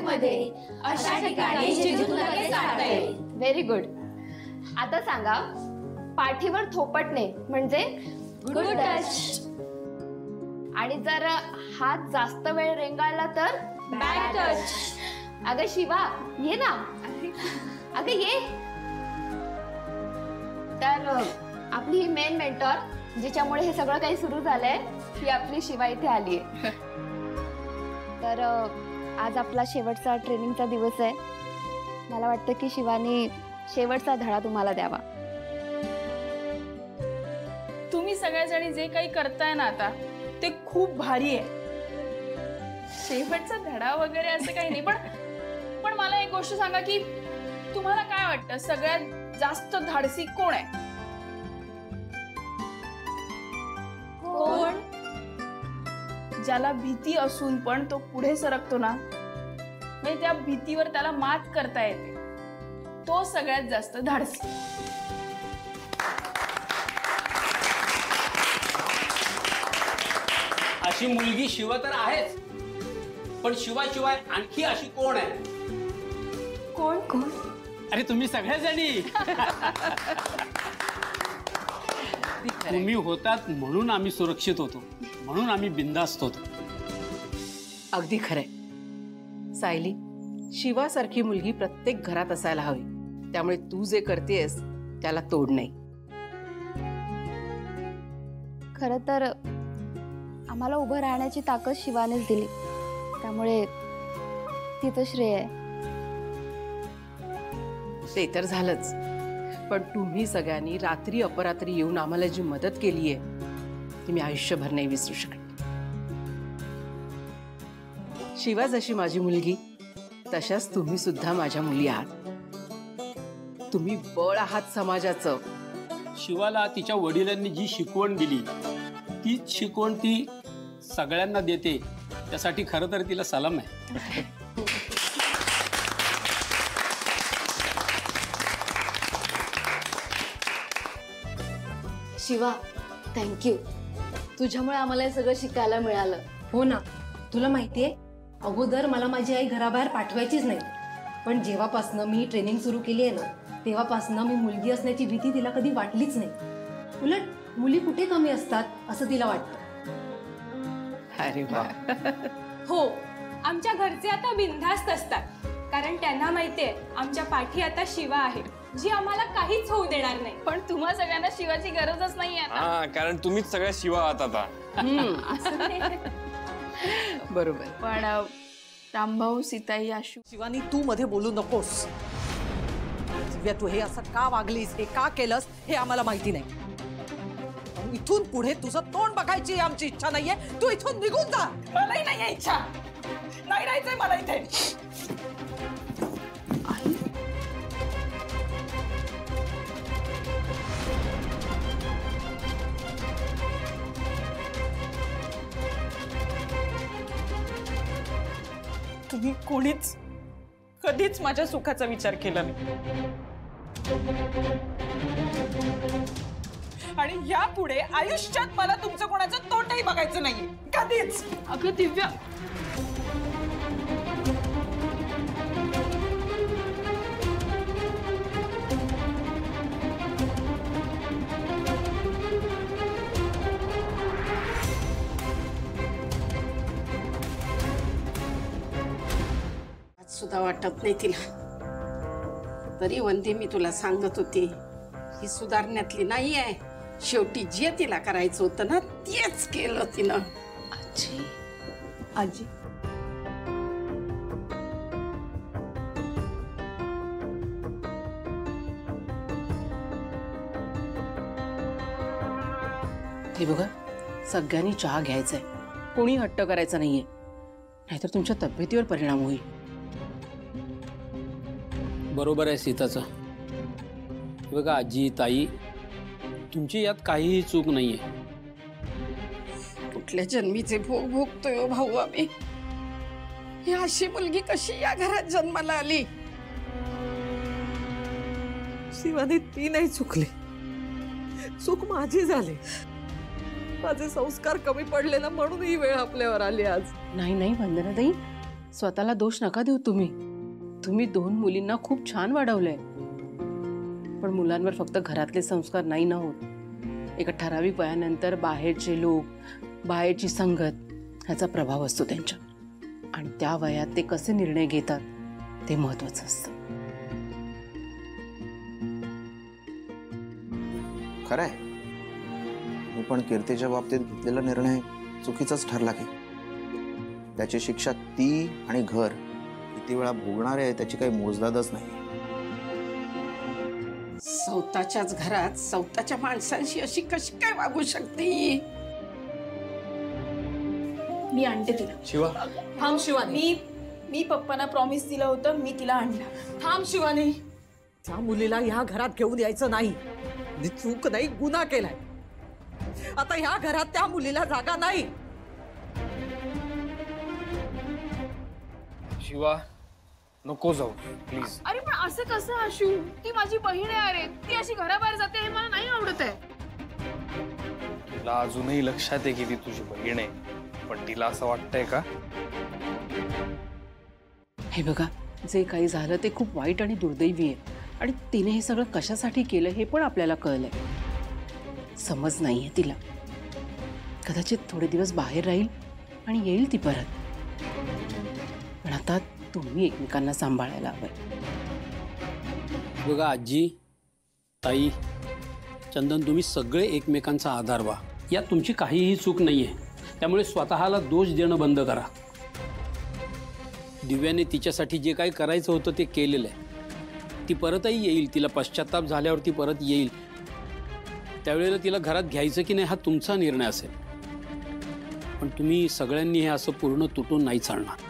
आतमध्ये अशा ठिकाणी जिथून लगेच काढता येईल. Very good. आता सांगा, पाठीवर थोपटणे म्हणजे गुड टच. आणि जर हात जास्त वेळ रेंगाळला तर बॅड टच. अगं शिवा ये ना, अगं ये. तर आपली ही मेन मेंटॉर जिच्यामुळे हे सगळं काही सुरू झालंय, ही आपली शिवा इथे आली आहे. तर आज आपला शेवटचा ट्रेनिंगचा दिवस आहे. मला वाटतं की शिवानी शेवटचा धडा तुम्हाला द्यावा. तुम्ही सगळ्याजणी जे काही करताय ना आता ते खूप भारी आहे. शेवटचा धडा वगैरे असं काही नाही, पण मला एक गोष्ट सांगा की तुम्हाला काय वाटतं सगळ्यात जास्त धाडसी कोण आहे? कोण? ज्याला भीती असून पण तो पुढे सरकतो ना, म्हणजे त्या भीतीवर त्याला मात करता येते, तो सगळ्यात जास्त धाडसी. अशी मुलगी शिवा तर आहेच, पण शिवाशिवाय आणखी अशी कोण आहे? कोण? कोण? अरे तुम्ही सगळ्याजणी. तुम्ही होतात म्हणून आम्ही सुरक्षित होतो, म्हणून आम्ही बिनधास्त होतो. अगदी खरंय सायली. शिवासारखी मुलगी प्रत्येक घरात असायला हवी. त्यामुळे तू जे करतेस त्याला तोड नाही. खरं तर आम्हाला उभं राहण्याची ताकद शिवानेच दिली, त्यामुळे तिचं श्रेय आहे. ते तर झालंच, पण तुम्ही सगळ्यांनी रात्री अपरात्री येऊन आम्हाला जी मदत केली आहे ती मी आयुष्यभर नाही विसरू शकत. शिवा जशी माझी मुलगी तशाच तुम्ही सुद्धा माझ्या मुली आहात. तुम्ही बळ आहात समाजाचं. शिवाला तिच्या वडिलांनी जी शिकवण दिली तीच शिकवण ती सगळ्यांना देते, त्यासाठी खरं तर तिला सलाम आहे. शिवा थँक्यू. तुझ्यामुळे आम्हाला हे सगळं शिकायला मिळालं. हो ना. तुला माहितीये, अगोदर मला माझी आई घराबाहेर पाठवायचीच नाही, पण जेव्हापासनं मी ट्रेनिंग सुरू केली आहे ना, तेव्हापासनं मी मुलगी असण्याची भीती तिला कधी वाटलीच नाही. उलट मुली कुठे कमी असतात असं तिला वाटतं. अरे वा. हो, आमच्या घरचे आता बिनधास्त असतात, कारण त्यांना माहितीये आमच्या पाठी आता शिवा आहे, जी आम्हाला काहीच होऊ देणार नाही. पण तुम्हा सगळ्यांना शिवाची गरजच नाहीये आता. कारण तुम्हीच सगळ्या शिवा आहात आता. बरोबर. पण रामभाऊ, सीताई, आशू, शिवानी तू मध्ये बोलू नकोस. दिव्या, तू हे असं का वागलीस, हे का केलंस हे आम्हाला माहिती नाही. इथून पुढे तुझं तोंड बघायची आमची इच्छा नाहीये. तू इथून निघून जा. मलाही नाहीये इच्छा, नाही राहायचंय मला इथे. तुम्ही कोणीच कधीच माझ्या सुखाचा विचार केला नाही, आणि यापुढे आयुष्यात मला तुमचं कोणाचं तोंडही बघायचं नाहीये कधीच. अगं दिव्या, सुद्धा वाटत नाही तिला. तरी वंदे मी तुला सांगत होती, ही सुधारण्यातली नाही आहे. शेवटी जे तिला करायचं होतं ना तेच केलं तिनं. आजी. आजी, हे बघा, सगळ्यांनी चहा घ्यायचाय, कोणी हट्ट करायचा नाहीये, नाहीतर तुमच्या तब्येतीवर परिणाम होईल. बरोबर आहे सीताचं. बघा आजी, ताई, तुमची यात काहीही चूक नाहीये. कुठल्या जन्मीचे भोग भोगतोय हो भाऊ आम्ही. ही अशी मुलगी कशी या घरात जन्माला आली? शिवानी ती नाही चुकली, चूक माझी झाली. माझे संस्कार कमी पडले ना, म्हणून ही वेळ आपल्यावर आली आज. नाही नाही वंदनाताई, स्वतःला दोष नका देऊ तुम्ही. तुम्ही 2 मुलींना खूप छान वाढवलंय. पण मुलांवर फक्त घरातले संस्कार नाही ना होत. एका ठराविक वयानंतर बाहेरचे लोक, बाहेरची संगत ह्याचा प्रभाव असतो त्यांच्या. आणि त्या वयात ते कसे निर्णय घेतात ते महत्वाचं असतं. खरंय, मी पण कीर्तीच्या बाबतीत घेतलेला निर्णय चुकीचाच ठरला की. त्याची शिक्षा ती आणि घर किती वेळा भोगणार आहे त्याची काही मोजदादच नाही. स्वतःच्याच घरात स्वतःच्या माणसांशी अशी कशी काय वागू शकते? मी आणते तिला. शिवा, थांब शिवानी. मी पप्पांना प्रॉमिस दिलं होतं, मी तिला आणला. थांब शिवानी. त्या मुलीला ह्या घरात घेऊन यायचं नाही. चूक नाही, गुन्हा केलाय. आता ह्या घरात त्या मुलीला जागा नाही. शिवा, नको जाऊ प्लीज. अरे पण असं कसं आशू? ती माझी बहीण आहे. अरे ती अशी घराबाहेर जाते हे मला नाही आवडत आहे. तुला अजूनही लक्षात आहे की ती तुझी बहीण आहे, पण तिला असं वाटतंय का? हे बघा, जे काही झालं ते खूप वाईट आणि दुर्दैवी आहे. आणि तिने हे सगळं कशासाठी केलं हे पण आपल्याला कळलंय. समज नाहीये तिला. कदाचित थोडे दिवस बाहेर राहील आणि येईल ती परत. पण आता तुम्ही एकमेकांना सांभाळायला हवंय. बघा आजी, ताई, चंदन, तुम्ही सगळे एकमेकांचा आधार व्हा. यात तुमची काहीही चूक नाहीये. त्यामुळे स्वतःला दोष देणं बंद करा. दिव्याने तिच्यासाठी जे काही करायचं होतं ते केलेलं आहे. ती परतही येईल. तिला पश्चाताप झाल्यावर ती परत येईल. त्यावेळेला तिला घरात घ्यायचं की नाही हा तुमचा निर्णय असेल. पण तुम्ही सगळ्यांनी हे असं पूर्ण तुटून नाही चालणार.